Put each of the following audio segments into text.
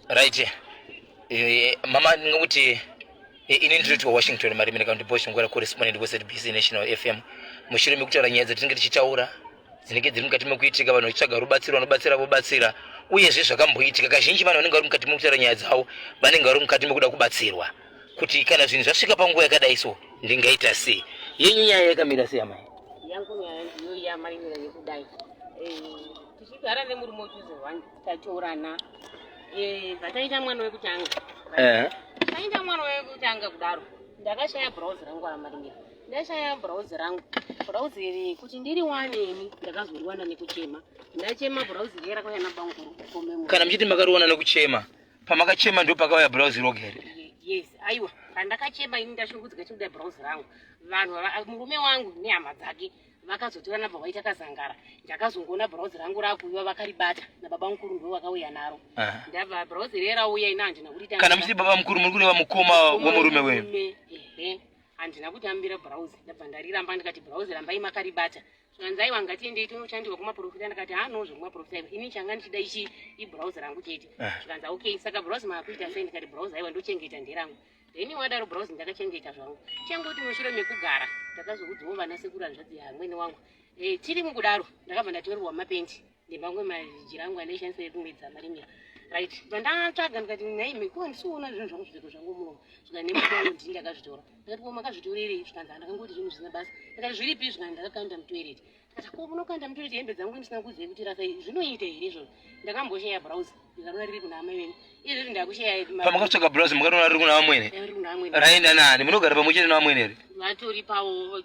Right. Mama ngokuthi inindiritu wa Washington mari mina kandi Bosch ngora correspondent wa SBC National FM mushiro mikutaura nyaya dzatinenge tichitaura dzinenge dziri mukati mekuitika vanhu vachitsvaga rubatsiro vanobatsira vobatsira uyezve zvakamboitika kazhinji vanhu vanenge vari mukati mekutaura nyaya dzavo vanenge vari mukati mekuda kubatsirwa kuti kana zvinhu zvasvika panguva yakadai so ndingaita sei yenyu nyaya yakamira sei amai yangu nyaya ndiyo yamarimira yekudai tichigara nemurume wetuzwe wangu tatorana zvataita mwana wekutanga taita mwana wekutanga kudaro ndakashaya bhurauzi rangu ramarimira ndashaya bhurauzi rangu bhurauzi iri kuti ndiri waneni ndakazoriwana nekuchema ndachema bhurauzi iri rakauya nabanguru kana muchiti makariwana nekuchema pamakachema ndo pakauya bhurauzi rogere yes aiwa pandakachema ini ndashungudzika chikuda bhurauzi rangu vanhu murume wangu nehama dzake vakazotorana bva vaita kazangara ndakazongoona bhurauzi rangu rakuiwa vakaribata nababa mukuru ndo vakauya naro ndabva bhurauzi iri rauya ina handina kuti kana muchiti baba mukuru muri kureva mukoma womurume wenyu handina kutambira bhurauzi ndabva ndariramba ndikati bhurauzi rambai makaribata zvanzaiwa ngatiendei tinoshandirwa kumaprofita ndakati hanozvo kumaprofita ivo ini changa ndichida ichi ibhurauzi rangu chete zvikanza okay saka bhurauzi maakuita sei ndikati bhurauzi aiwa ndochengeta nderangu then wadaro bhurauzi ndakachengeta zvangu changoti mushure mekugara ndakazokudzawo vanasekuru hanzvadzi yamwene wangu tiri mukudaro ndakabva ndatorerwa mapendi nemamwe majirangu andaishandisa ekumwedza marimira right pandatsvaga ndikati nai mekuwa ndisiona zvinhu zvangu zvipfeko zvangu muno zvika nemutono ndini ndakazvitora ndakati ko makazvitorerei zvikanza ndakangoti zvinhu zvina basa ndakati zviripi zvika ndakakanda mutoireti ndikati ko munokanda mutoireti hembe dzangu ndisina kuziva kuti rasai zvinoita here izvozvo ndakamboshaya bhurauzi ndikarona riri kuna amai wene izvezvi ndakushaya pamakatsvaga bhurauzi mukarona riri kuna amwene raenda nani munogara pamwe chete neamwene here vatori pavo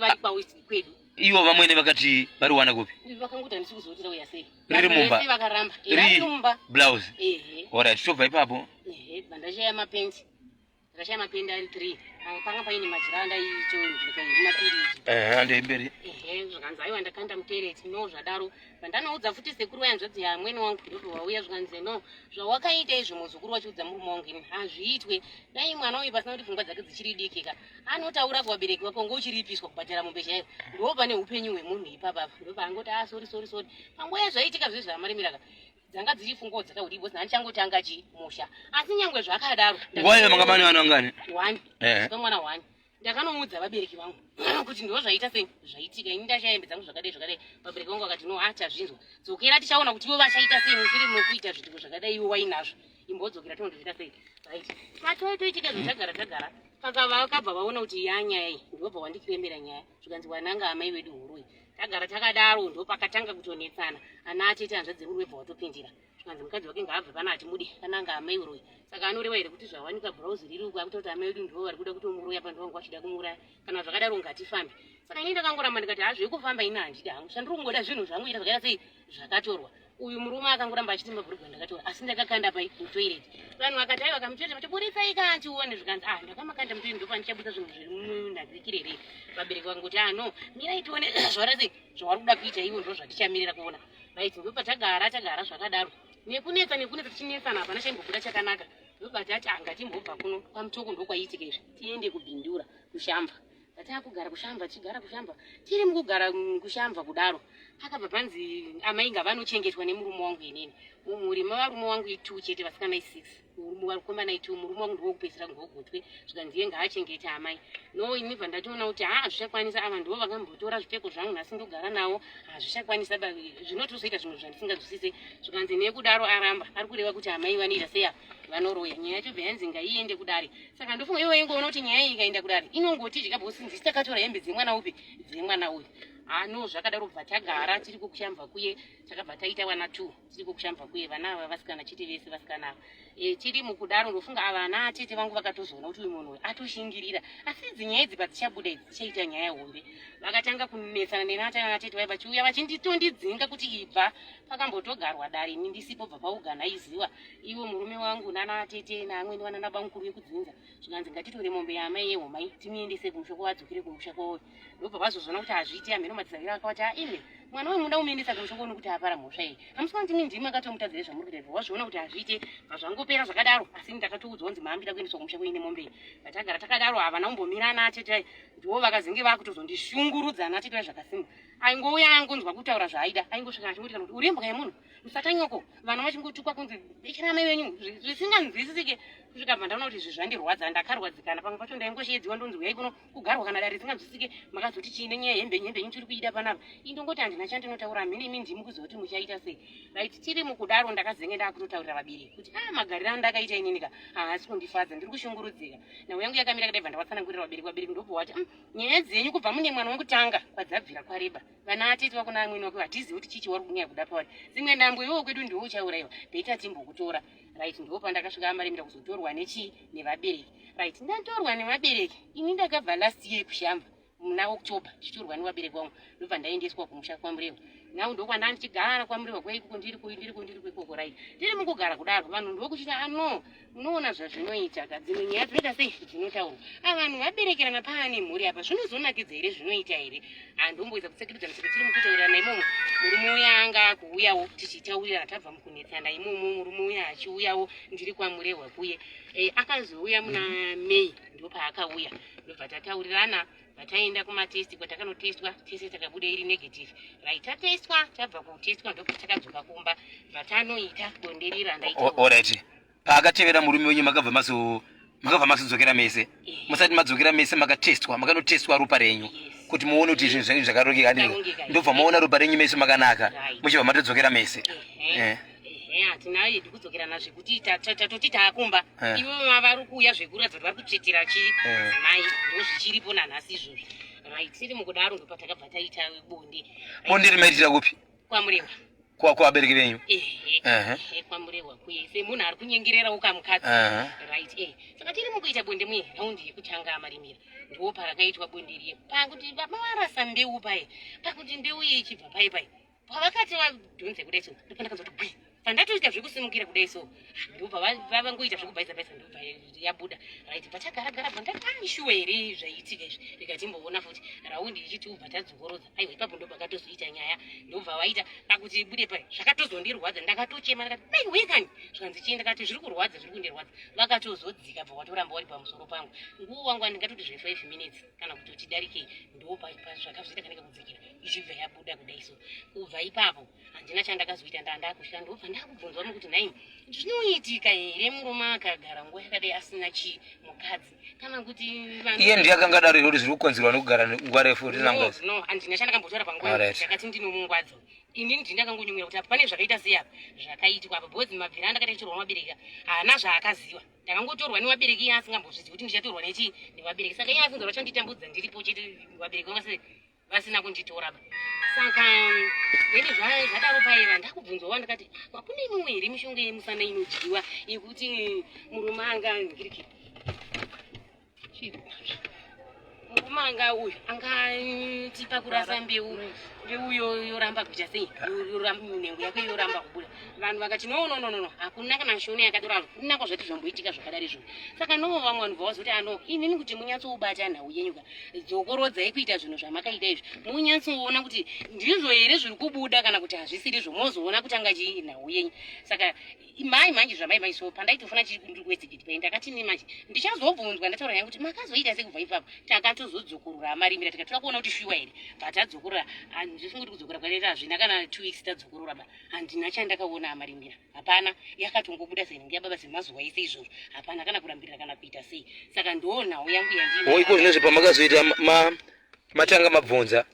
vari kwavo kwedu ivo vamwene vakati variwana kupi vakangoti handisi kuzotira uya sei riri mumba vakaramba mumba blouse alright tobva ipapo ndashaya mapendi ndakashaya mapendi ari 3 panga paine majiranda icho ndikaimapiriji andeimberi zvikanzi aiwa ndakanda mutereti no zvadaro pandanoudza futi sekuru wayanzvadzi yamwene wangu ndobva wauya zvikanzi no zvawakaita izvo muzukuru wachiudza murume wangu ini hazviitwe dai mwana uyu pasina kuti pfungwa dzake dzichiri dikika anotaura kuvabereki vako ngouchiripiswa kubhadhara mombe chaivo ndobva neupenyu hwemunhu ipapapa ndobva angoti sori panguva yazvaitika zve zvamaremiraka dzanga dziri fungo dzakauti bosi handichangotanga chimusha asi nyangwe zvakadaro nguva manga mane vana vangani 1 mwana 1 ndakanoudza vabereki vangu kuti ndo zvaita sei zvaitika ini ndashaya hembe dzangu zvakadai vabereki vangu vakati no tazvinzwa dzokera tichaona kuti ivo vachaita sei mushure mekuita zvitiko zvakadai ivo wainazvo imbodzokera tonozviita sei right patoitika zvatagara vakabva vaona kuti yanyaya iyi ndobva wandikiremera nyaya zvikanzi wananga amai vedu hurui tagara takadaro ndo pakatanga kutonetsana ana atete hanzvadzi muri webva watopindira zvikanzi mukadzi wake ngaabve pana atimudi kananga amai uroi saka anoreva here kuti zvawanika bhurauzi riri uku akuti amai vedu ndo vari kuda kutomuroya pandu wangu wachida kumuraya kana zvakadaro ngatifambe saka ini ndakangoramba ndikati hazvekufamba ina handidi hangu shandiri kungoda zvinhu zvangu ita zvakaita sei zvakatorwa uyu murume akangoramba achiti mabhurugwa ndakatora asi ndakakanda mutoireti vanhu vakati aiwa kamutoireti vachiburisai kantione zvikanzi ndakamakanda mutoireti ndopandichabusa zvinhu zviri munhazikirerei vabereki vangoti no mirai tione zvarasi zvavari kuda kuita ivo ndo zvatichamirira kuona right ndopatagara zvakadaro nekunetsa tichinetsana hapana chaimbobuda chakanaka ndobati ati ngatimbobva kuno pamutoko ndokwaiitika izvi tiende kubhindura kushamba tatakugara kushamba tichigara kushamba tiri mukugara kushamba kudaro akabva panzi amai ngavanochengetwa nemurume wangu inini mumurima varume wangu 2 chete vasikana 6 vakomana 2 murume wangu ndowokupedzisira ngogotwe zvikanzi ngaachengete amai no ini bva ndationa kuti hazvichakwanisa ava ndivo vakambotora zvipfeko zvangu nhasi ndogara navo hazvichakwanisa zvinotozoita zvinhu zvandisingazwisise zvikanzi nekudaro aramba ari kureva kuti amai vanoita seya vanoroya nyaya yacho bva yanzi ngaiende kudare saka ndofunga ivo ingoona kuti nyaya iyi ikaenda kudare inongoti zvikabosi ndisi takatora hembe dzemwana upi dzemwana uyu no zvakadaro bva tagara tiri kukushamba kuye takabva taita vana 2 tiri kukushamba kuye vana ava vasikana chete vese vasikana ava tiri mukudaro ndofunga ava vana atete vangu vakatozoona kuti uyu munhu uyu atoshingirira asi idzi nyaya idzi padzichabuda idzi dzichaita nyaya hombe vakatanga kunetsana nenatete vai vachiuya vachinditondidzinga kuti ibva pakambotogarwa dare ini ndisipo bva pauganaiziwa ivo murume wangu nanatete naamweni vanana bamukuru vekudzinza zvikanzi ngatitore mombe yamai yehomai timiendese kumusha kwavadzokere kumusha kwavo ndobva vazozoona kuti hazviiti amheno madzisarira akavati ime mwana wemunda umeendesa kumushongo nokuti apara mhosva iyi hamusina ndimi ndimi akatomutadzire zvamuri kuita wazviona kuti hazviite zvangopera zvakadaro asi ndakatoudzwa kunzi maambira kuendeswa kumusha kuine mombe vatagara takadaro havana kumbomirana achetai ndivo vakazenge vakutozondishungurudza ana achetai zvakasimba aingouya angonzwa kutaura zvaaida aingosvika achingoti kana kuti uri imbwa yemunhu musatanyoko vana vachingotukwa kunzi bekera mai venyu zvisinganzwisisike kusvika bva ndaona kuti izvi zvandirwadza ndakarwadzikana pamwe pacho ndaingoshedziwa ndonzi uyai kuno kugarwa kana dare risinganzwisike makazoti chiine nyaya hembe yenyu tiri kuida panapa indongoti handina chandinotaura mhini imi ndimi kuzoti muchaita sei right tiri mukudaro ndakazenge ndakutotaurira vabereki kuti magariro andakaita ininika haasi kundifadza ndiri kushungurudzika nhau yangu yakamira kudai bva ndavatsanangurira vabereki ndobva wati nyaya dzenyu kubva mune mwana wekutanga kwadzabvira kwareba vana atete vakuna amweni wake hatizivi kuti chichi wari kunyaya kuda pauri dzimwe ndambo iwewo kwedu ndiwo uchaurayiwa beita timbokutora right ndo pandakasvika amaremera kuzotorwa nechi nevabereki right ndatorwa nevabereki ini ndakabva last year kushamba muna October ndichitorwa nevabereki vangu ndobva ndaendeswa kumusha kwaMurewa nhau ndokwanda ndichigara kwaMurewa kwaikoko ndiri kwikoko right ndiri mukugara kudaro vanhu ndokuchita no munoona zvazvinoita kadzimwe nyaya dzinoita sei dzinotaurwa vanhu vaberekerana paane mhuri apa zvinozonakidza here zvinoita here handomboedza kutsekedza museke tiri mukutaurirana imomo murume uya anga kuuyawo tichitaurirana tabva mukunetsana imomo murume uya achiuyawo ndiri kwaMurewa kuye akazouya muna May ndopaakauya ndobva tataurirana vataenda kumatesti kwatakanotestwa tese takabuda iri negative right tatestwa tabva kutestwa ndokuti takadzoka kumba vatanoita bonderera ndaita alright paakatevera murume wenyu makabva mazodzokera mese musati madzokera mese makatestwa makanotestwa ropa renyu kuti muone kuti zvinhu zvenyu zvakarongeka ndobva maona ropa renyu mese makanaka muchibva matadzokera mese hatina yedu kudzokerana zvekuti tatoti taakumba ivo vari kuuya zvekuratidza kuti vari kutsvetera chidzimai ndo zvichiripo nanhasi izvozvo right tiri mukudaro ndo patakabva taita bonde rimaitira kupi kwaMurewa kuvabereki venyu kwaMurewa kuye semunhu ari kunyengererawo kamukadzi right saka tiri mukuita bonde muye raundi yekutanga amarimira ndo parakaitwa bonde riye pakuti baba varasa mbeu paye pakuti mbeu iyi ichibva pai pavakati vadhonze kudai so ndopandakazoti bwi pandatoita zvekusimukira kudai so ndobva vavangoita zvekubhaisa ndobva yabuda right pachagara pandakanishuwa here zvaiitika izvi rikatimboona futi raundi ichiti ubva tadzokorodza aiwa ipapo ndopakatozoita nyaya ndobva vaita pakuti ibude pai zvakatozondirwadza ndakatochema ndakati dai wekani zvanzi chii ndakati zviri kurwadza zviri kundirwadza vakatozodzika bva watoramba wari pamusoro pangu nguva wangu ndingatoti zve5 minutes kana kutoti darikei ndopazvakazvita kaneka kudzikira ichibva yabuda kudai so kubva ipapo handina chandakazoita ndakusvika ndobva ndakubvunzwa mukuti nai zvinoitika here murume akagara nguva yakadai asina mukadzi kana kuti iye ndiye akanga daro irori zviri kukonzerwa nekugara nguva refu no handina chandakambotora panguva ndakati ndinomungwadzo ini ndindakangonyumira kuti apa pane zvakaita sei apa zvakaitwa apa bhodzi mabvira andakati achitorwa nevabereki haana zvaakaziva ndakangotorwa nevabereki iye asingambozvizivi kuti ndichatorwa nevabereki saka iye afunga vachanditambudza ndiripo chete vabereki vanga vasina kunditora ba saka ndeni zvadaro paiva ndakubvunzwawo ndakati hakuna imwe here mishonga yemusana inodyiwa yekuti murume anga ngiriki murume anga uyu angatipa kurasa mbeu yoramba kuita sei nhengo yake yoramba kubuda vanhu vakati no hakuna kana shoni yakadora kunako zvati zvamboitika zvakadari izvo saka novo vamwe vanhu vavazoti inini kuti munyatsobata nhau yenyuka dzokorodzai kuita zvinhu zvamakaita izvi munyatsoona kuti ndizvo here zviri kubuda kana kuti hazvisiri zvo mozoona kutanga chii nhau yenyu saka mai manje zvamai so pandaitofuna chiwedzigiti pai ndakati ni manje ndichazobvunzwa ndataura yangu kuti makazoita sei kubva ipapo takatozodzokorora amarimira tikatora kuona kuti shuwa here patadzokorora ndisingoti kudzokora kwakaita hazvina kana 2 weeks tadzokorora ba handina chandakaona amarimira hapana yakatongobuda senenge yababa semazuva ese izvozvo hapana kana kurambirira kana kuita sei saka ndo nhau yangu iko zvinezvi pamakazoita matanga mabvunza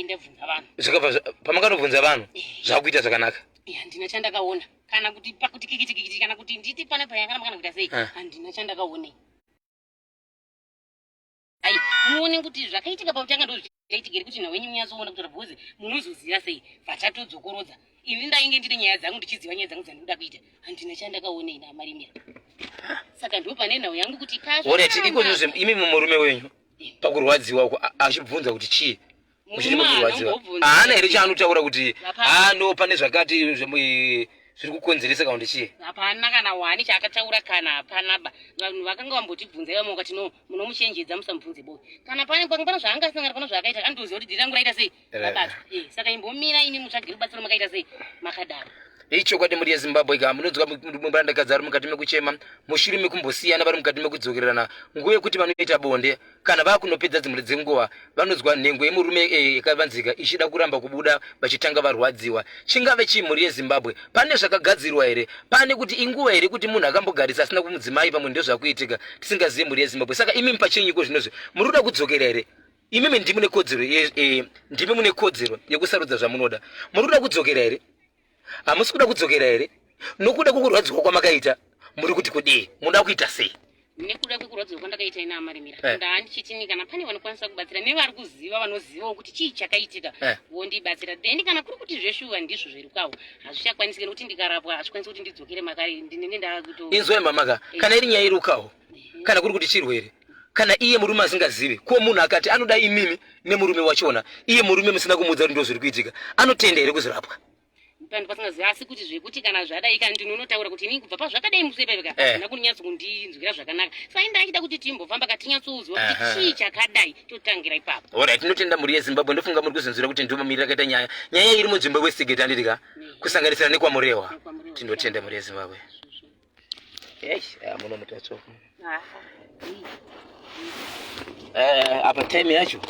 ndabvunza vanhu zvikabva pamakandobvunza vanhu zvakuita zvakanaka handina chandakaona kana kuti pakuti kikiti kana kuti nditi pane payakana kana kuita sei handina chandakaona ai muone kuti zvakaitika pakutanga ndo zvaitika kuti nawenyu munyazoona kuti rabhozi munozoziva sei vatadzokorodza ini ndainge ndine nyaya dzangu ndichiziva nyaya dzangu dzandinoda kuita handina chandakaona ina amarimira saka ndo pane nhau yangu kuti oneti iko zvozve imi murume wenyu pakurwadziwa uko achibvunza kuti chii muchiri mukurwadziwa haana here chaanotaura kuti no pane zvakati zviri kukonzeresa kaundi chii? Hapana kana wani chakataura kana hapana ba. Vanhu vakanga vambotibvunza ivo mukati no munomuchenjedza musamubvunze boy. Kana pane zvanga asangana pana zvakaita andoziva kuti ndirangu raita sei. Babata. Saka imbomira ini mutsvagire rubatsiro makaita sei makadaro. Ichokwadi muri yeZimbabwe ka munonzwa murandakadzi ari mukati mekuchema mushure mekumbosiyana vari mukati mekudzokererana nguva yekuti vanoita bonde kana vakunopedza dzimwe dzenguva vanonzwa nhengo yemurume yakavanzika ichida kuramba kubuda vachitanga varwadziwa. Chingave chii muri yeZimbabwe? Pane zvakagadzirwa here? Pane kuti inguva here kuti munhu akambogarisa asina kumudzimai pamwe ndezvakuitika tisingazivi muri yeZimbabwe? Saka imi pachenyiko zvinozvi muri kuda kudzokera here? Imimi ndimi mune kodzero yekusarudza zvamunoda. Muri kuda kudzokera here? Hamusi kuda kudzokera here? Nokuda kukurwadziwa kwamakaita muri kuti kudii? Munoda kuita sei? Nekuda kwekurwadziwa kwandakaita ina Marimira. Ndandichitini kana pane vanokwanisa kubatsira nevari kuziva vanozivawo kuti chii chakaitika vondibatsira. Then kana kuri kuti zveshuva ndizvo zviri kwavo hazvichakwanisi kuti ndikarapwa hazvikwanisi kuti ndidzokere makare ndinenge ndakuto. Inzwai mamaka kana iri nyaya iri ukawo kana kuri kuti chirwere kana iye murume asingazivi ko munhu akati anoda imimi nemurume wachona iye murume musina kumudza kuti ndozviri kuitika anotenda here kuzirapwa? Pandu pasingazivi asi kuti zvekuti kana zvadaika ndinonotaura kuti ini kubva pazvakadai musepepeka handina kunyatso kundinzwira zvakanaka. Saka ndachida kuti timbofamba katinyatsouzwa kuti chii chakadai totangira ipapo. Alright, tinotenda muri yeZimbabwe. Ndofunga muri kuzvinzwira kuti ndimo miri rakaita nyaya iri munzvimbo yeWestgate handitika kusanganisira nekwamurewa. Tinotenda muri yeZimbabwe. Muno mutatsofu. Apa time yacho